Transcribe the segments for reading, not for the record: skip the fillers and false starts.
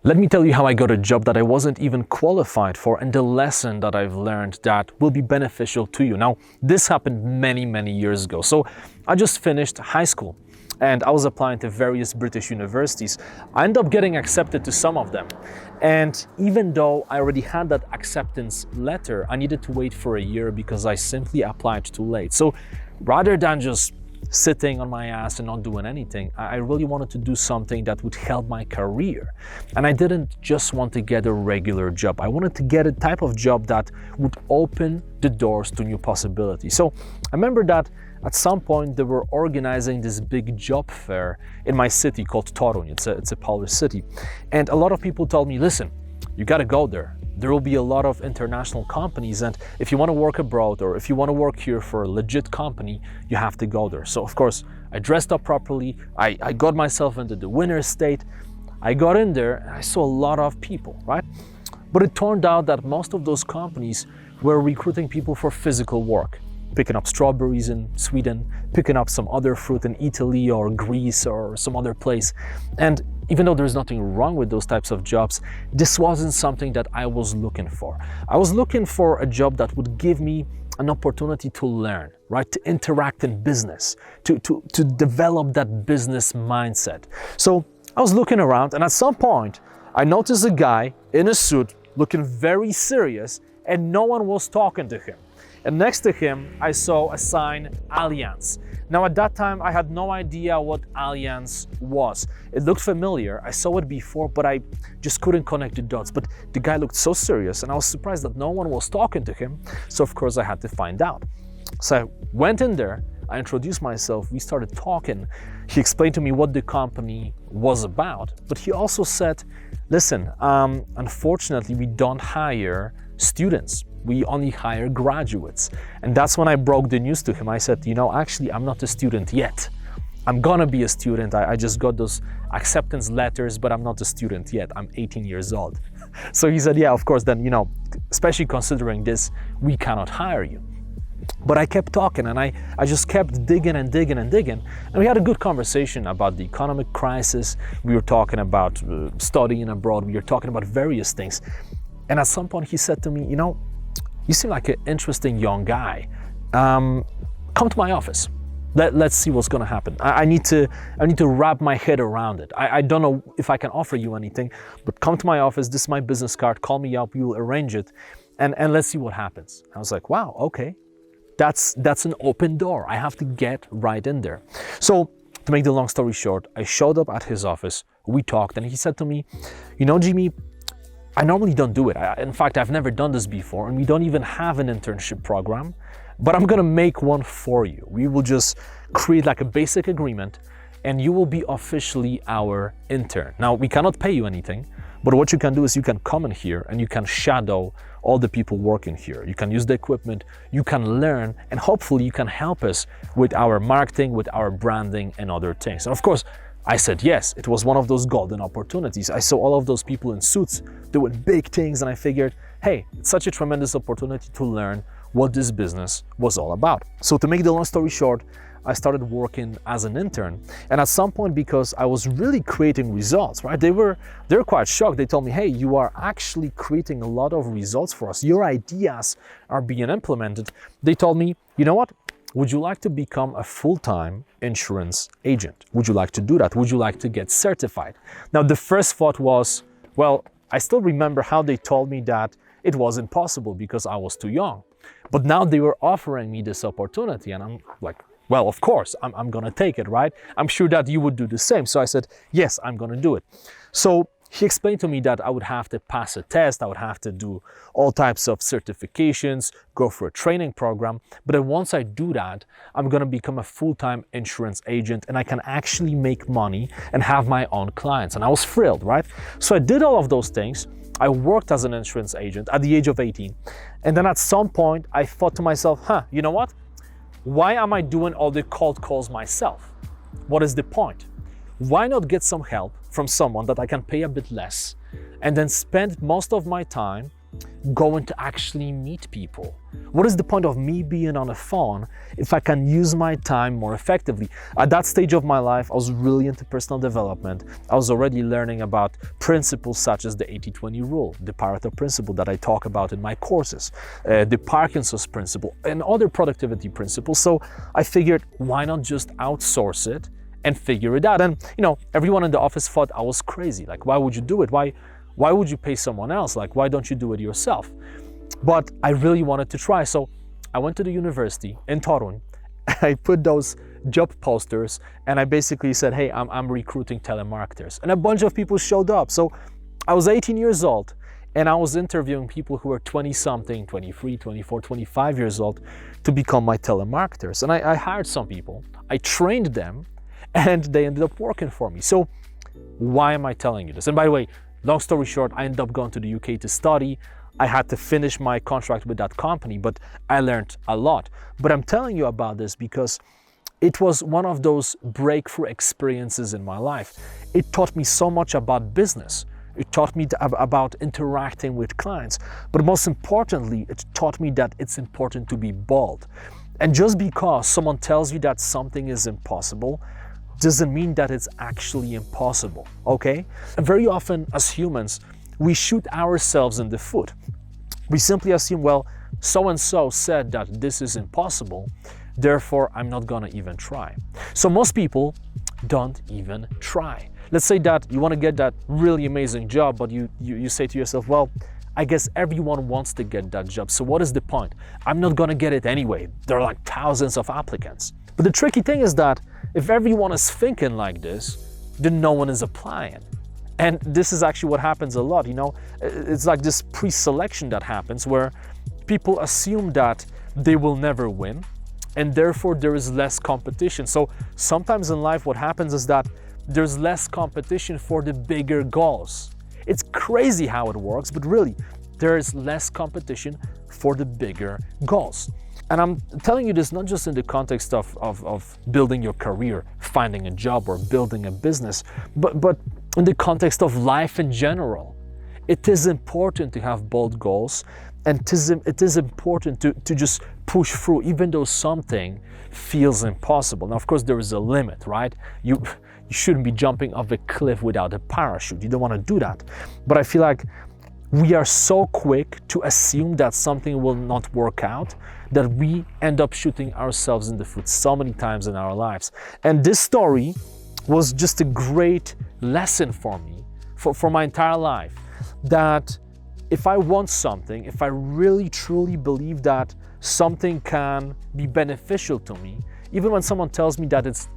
Let me tell you how I got a job that I wasn't even qualified for and the lesson that I've learned that will be beneficial to you. Now, this happened many years ago. So I just finished high school and I was applying to various British universities. I ended up getting accepted to some of them. And even though I already had that acceptance letter, I needed to wait for a year because I simply applied too late. So rather than just sitting on my ass and not doing anything, I really wanted to do something that would help my career. And I didn't just want to get a regular job. I wanted to get a type of job that would open the doors to new possibilities. So I remember that at some point they were organizing this big job fair in my city called Toruń. It's a Polish city. And a lot of people told me, listen, you gotta go there. There will be a lot of international companies, and if you want to work abroad or if you want to work here for a legit company, you have to go there. So of course, I dressed up properly, I got myself into the winner's state, I got in there and I saw a lot of people, right? But it turned out that most of those companies were recruiting people for physical work, picking up strawberries in Sweden, picking up some other fruit in Italy or Greece or some other place. And even though there's nothing wrong with those types of jobs, this wasn't something that I was looking for. I was looking for a job that would give me an opportunity to learn, right? To interact in business, to develop that business mindset. So I was looking around and at some point, I noticed a guy in a suit looking very serious and no one was talking to him. And next to him, I saw a sign, Allianz. Now at that time, I had no idea what Allianz was. It looked familiar, I saw it before, but I just couldn't connect the dots. But the guy looked so serious and I was surprised that no one was talking to him. So of course I had to find out. So I went in there, I introduced myself, we started talking. He explained to me what the company was about, but he also said, listen, unfortunately we don't hire students. We only hire graduates. And that's when I broke the news to him. I said, you know, actually, I'm not a student yet. I'm gonna be a student. I just got those acceptance letters, but I'm not a student yet. I'm 18 years old. So he said, yeah, of course, then, you know, especially considering this, we cannot hire you. But I kept talking and I just kept digging and we had a good conversation about the economic crisis. We were talking about studying abroad. We were talking about various things. And at some point he said to me, you know, you seem like an interesting young guy. Come to my office. Let's see what's gonna happen. I need to wrap my head around it. I don't know if I can offer you anything, but come to my office. This is my business card. Call me up. We will arrange it, and let's see what happens. I was like, wow, okay, that's an open door. I have to get right in there. So to make the long story short, I showed up at his office. We talked, and he said to me, you know, Jimmy, I normally don't do it. In fact, I've never done this before, and we don't even have an internship program, but I'm gonna make one for you. We will just create like a basic agreement, and you will be officially our intern. Now, we cannot pay you anything, but what you can do is you can come in here and you can shadow all the people working here. You can use the equipment, you can learn, and hopefully you can help us with our marketing, with our branding and other things. And of course, I said yes. It was one of those golden opportunities. I saw all of those people in suits doing big things and I figured, hey, it's such a tremendous opportunity to learn what this business was all about. So to make the long story short, I started working as an intern. And at some point, because I was really creating results, right? They were quite shocked. They told me, hey, you are actually creating a lot of results for us. Your ideas are being implemented. They told me, you know what? Would you like to become a full-time insurance agent? Would you like to do that? Would you like to get certified? Now, the first thought was, well, I still remember how they told me that it wasn't possible because I was too young. But now they were offering me this opportunity and I'm like, well, of course, I'm gonna take it, right? I'm sure that you would do the same. So I said, yes, I'm gonna do it. So he explained to me that I would have to pass a test, I would have to do all types of certifications, go through a training program. But then once I do that, I'm gonna become a full-time insurance agent and I can actually make money and have my own clients. And I was thrilled, right? So I did all of those things. I worked as an insurance agent at the age of 18. And then at some point, I thought to myself, you know what? Why am I doing all the cold calls myself? What is the point? Why not get some help from someone that I can pay a bit less and then spend most of my time going to actually meet people? What is the point of me being on a phone if I can use my time more effectively? At that stage of my life, I was really into personal development. I was already learning about principles such as the 80-20 rule, the Pareto principle that I talk about in my courses, the Parkinson's principle, and other productivity principles. So I figured, why not just outsource it and figure it out? And everyone in the office thought I was crazy. Like, why would you do it? Why would you pay someone else? Like, why don't you do it yourself? But I really wanted to try. So I went to the university in Torun. I put those job posters and I basically said, hey, I'm recruiting telemarketers. And a bunch of people showed up. So I was 18 years old and I was interviewing people who were 20-something, 23, 24, 25 years old to become my telemarketers. And I hired some people, I trained them, and they ended up working for me. So why am I telling you this? And by the way, long story short, I ended up going to the UK to study. I had to finish my contract with that company, but I learned a lot. But I'm telling you about this because it was one of those breakthrough experiences in my life. It taught me so much about business. It taught me about interacting with clients. But most importantly, it taught me that it's important to be bold. And just because someone tells you that something is impossible doesn't mean that it's actually impossible, okay? And very often as humans, we shoot ourselves in the foot. We simply assume, well, so-and-so said that this is impossible, therefore I'm not gonna even try. So most people don't even try. Let's say that you wanna get that really amazing job, but you say to yourself, well, I guess everyone wants to get that job, so what is the point? I'm not gonna get it anyway. There are like thousands of applicants. But the tricky thing is that if everyone is thinking like this, then no one is applying. And this is actually what happens a lot, It's like this pre-selection that happens where people assume that they will never win and therefore there is less competition. So sometimes in life what happens is that there's less competition for the bigger goals. It's crazy how it works, but really there is less competition for the bigger goals. And I'm telling you this not just in the context of building your career, finding a job or building a business, but in the context of life in general. It is important to have bold goals, and it is important to just push through even though something feels impossible. Now, of course, there is a limit, right? You shouldn't be jumping off a cliff without a parachute. You don't want to do that. But I feel like we are so quick to assume that something will not work out that we end up shooting ourselves in the foot so many times in our lives. And this story was just a great lesson for me, for my entire life, that if I want something, if I really truly believe that something can be beneficial to me, even when someone tells me that it's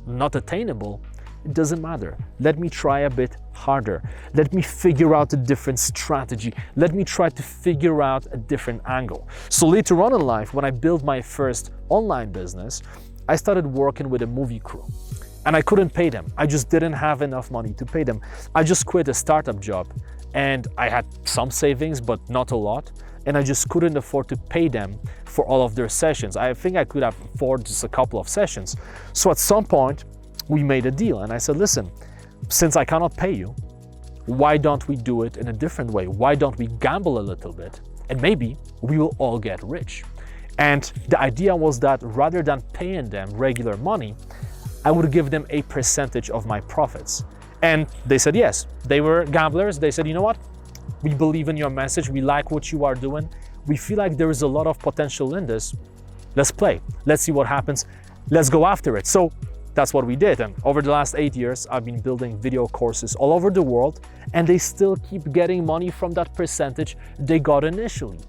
not attainable, it doesn't matter. Let me try a bit harder. Let me figure out a different strategy. Let me try to figure out a different angle. So later on in life, when I built my first online business, I started working with a movie crew. And I couldn't pay them. I just didn't have enough money to pay them. I just quit a startup job and I had some savings, but not a lot. And I just couldn't afford to pay them for all of their sessions. I think I could afford just a couple of sessions. So at some point, we made a deal. And I said, listen, since I cannot pay you, why don't we do it in a different way? Why don't we gamble a little bit? And maybe we will all get rich. And the idea was that rather than paying them regular money, I would give them a percentage of my profits. And they said yes. They were gamblers. They said, you know what? We believe in your message. We like what you are doing. We feel like there is a lot of potential in this. Let's play. Let's see what happens. Let's go after it. So that's what we did. And over the last 8 years, I've been building video courses all over the world, and they still keep getting money from that percentage they got initially.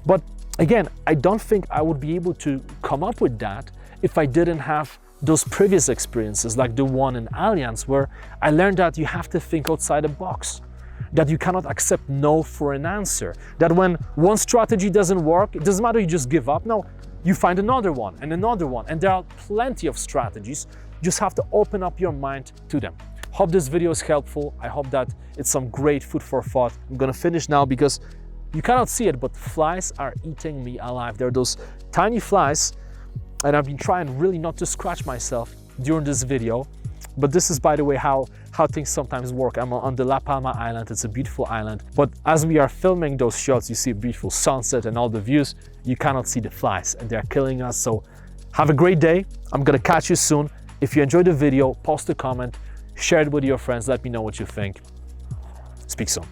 But again, I don't think I would be able to come up with that if I didn't have those previous experiences, like the one in Allianz, where I learned that you have to think outside the box, that you cannot accept no for an answer, that when one strategy doesn't work, it doesn't matter, you just give up. No, you find another one, and there are plenty of strategies. You just have to open up your mind to them. Hope this video is helpful. I hope that it's some great food for thought. I'm gonna finish now because you cannot see it, but flies are eating me alive. They're those tiny flies, and I've been trying really not to scratch myself during this video, But this is, by the way, how things sometimes work. I'm on the La Palma Island. It's a beautiful island. But as we are filming those shots, you see a beautiful sunset and all the views. You cannot see the flies and they're killing us. So have a great day. I'm gonna catch you soon. If you enjoyed the video, post a comment, share it with your friends. Let me know what you think. Speak soon.